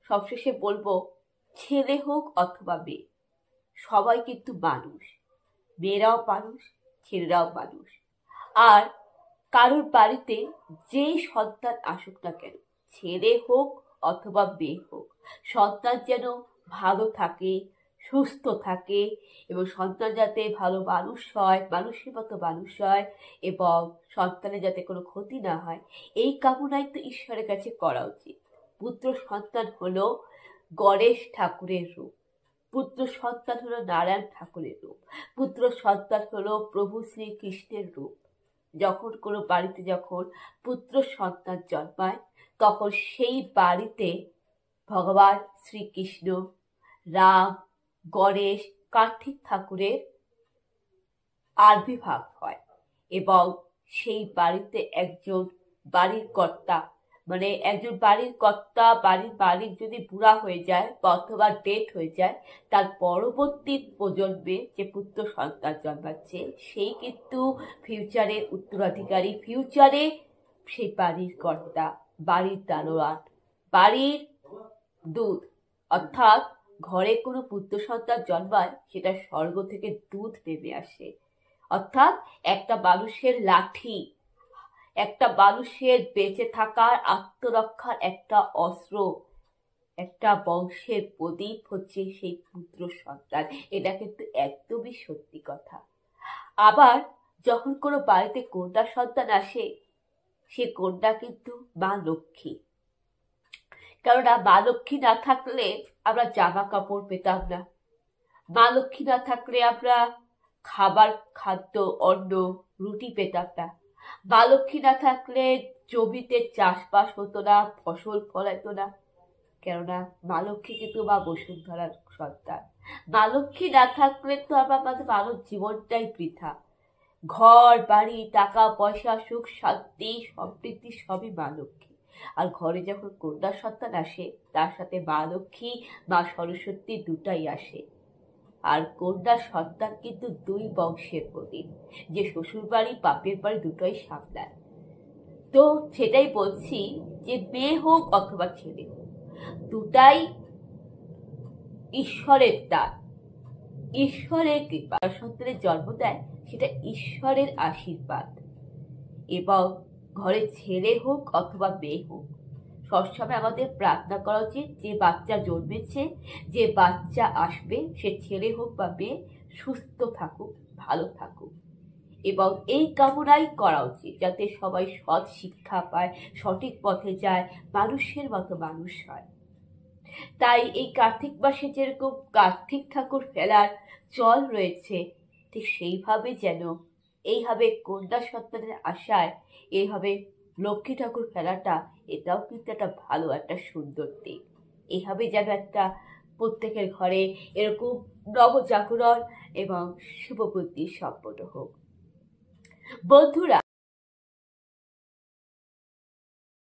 সবশেষে বলবো, ছেলে হোক অথবা মেয়ে, সবাই কিন্তু মানুষ। মেয়েরাও মানুষ, ছেলেরাও মানুষ। আর কারোর বাড়িতে যেই সন্তান আসুক না কেন, ছেলে হোক অথবা মেয়ে হোক, সন্তান যেন ভালো থাকে, সুস্থ থাকে, এবং সন্তান যাতে ভালো মানুষ হয়, মানুষের মতো মানুষ হয়, এবং সন্তানের যাতে কোনো ক্ষতি না হয়, এই কামনাই তো ঈশ্বরের কাছে করা উচিত। পুত্র সন্তান হলো গণেশ ঠাকুরের রূপ, পুত্র সন্তান হলো নারায়ণ ঠাকুরের রূপ, পুত্র সন্তান হলো প্রভু শ্রীকৃষ্ণের রূপ। যখন কোনো বাড়িতে যখন পুত্র সন্তান জন্মায়, তখন সেই বাড়িতে ভগবান শ্রীকৃষ্ণ, রাম, গণেশ, কার্তিক ঠাকুরের আবির্ভাব হয়। এবং সেই বাড়িতে একজন বাড়ির কর্তা, মানে একজন বাড়ির কর্তা, বাড়ির মালিক যদি বুড়া হয়ে যায় বা অথবা ডেথ হয়ে যায়, তার পরবর্তী প্রজন্মে যে পুত্র সন্তান জন্মাচ্ছে, সেই কিন্তু ফিউচারের উত্তরাধিকারী, ফিউচারে সেই বাড়ির কর্তা, বাড়ির দারোয়ান, বাড়ির দুধ। অর্থাৎ ঘরে কোনো পুত্র সন্তান জন্মায়, সেটা স্বর্গ থেকে দুধ নেমে আসে। অর্থাৎ একটা মানুষের লাঠি, একটা মানুষের বেঁচে থাকার, আত্মরক্ষার একটা অস্ত্র, একটা বংশের প্রদীপ হচ্ছে সেই পুত্র সন্তান। এটা কিন্তু একদমই সত্যি কথা। আবার যখন কোনো বাড়িতে কন্যা সন্তান আসে, সে কন্যা কিন্তু মা লক্ষ্মী। কেননা মা লক্ষ্মী না থাকলে আমরা জামা কাপড় পেতাম না, মা লক্ষ্মী না থাকলে আমরা খাবার, খাদ্য, অন্ন, রুটি পেতাম না, মা লক্ষ্মী না থাকলে জমিতে চাষবাস হতো না, ফসল ফলাইতো না। কেননা মা লক্ষ্মী কিন্তু মা বসুন্ধরার সন্তান। মা লক্ষ্মী না থাকলে তো আমাদের মানব জীবনটাই বৃথা। ঘর বাড়ি, টাকা পয়সা, সুখ শান্তি, সমৃদ্ধি সবই মা লক্ষ্মী। আর ঘরে যখন কন্যা সন্তান আসে, তার সাথে মা লক্ষ্মী, মা সরস্বতী দুটাই আসে। আর কন্যা সন্তান কিন্তু দুই বংশের প্রতীক, যে শ্বশুর বাড়ি বাপের বাড়ি দুটোই সামলায়। তো সেটাই বলছি যে মেয়ে হোক অথবা ছেলে হোক, দুটাই ঈশ্বরের দান, ঈশ্বরের কৃপা। সন্তানের জন্ম দেয়, সেটা ঈশ্বরের আশীর্বাদ। এবং ঘরে ছেলে হোক অথবা মেয়ে হোক, সবসময় আমাদের প্রার্থনা করা উচিত যে বাচ্চা জন্মেছে, যে বাচ্চা আসবে, সে ছেলে হোক বা মেয়ে, সুস্থ থাকুক, ভালো থাকুক। এবং এই কামনাই করা উচিত যাতে সবাই সৎ শিক্ষা পায়, সঠিক পথে যায়, মানুষের মতো মানুষ হয়। তাই এই কার্তিক মাসে যেরকম কার্তিক ঠাকুর ফেলার চল রয়েছে, ঠিক সেইভাবে যেন এইভাবে কন্যা সন্তানের আশায় এইভাবে লক্ষ্মী ঠাকুর ফেলাটা, এটাও কিন্তু একটা ভালো, একটা সুন্দর দিক। এইভাবে যেন একটা প্রত্যেকের ঘরে এরকম নবজাগরণ এবং শুভবুদ্ধি সম্পন্ন হোক। বন্ধুরা,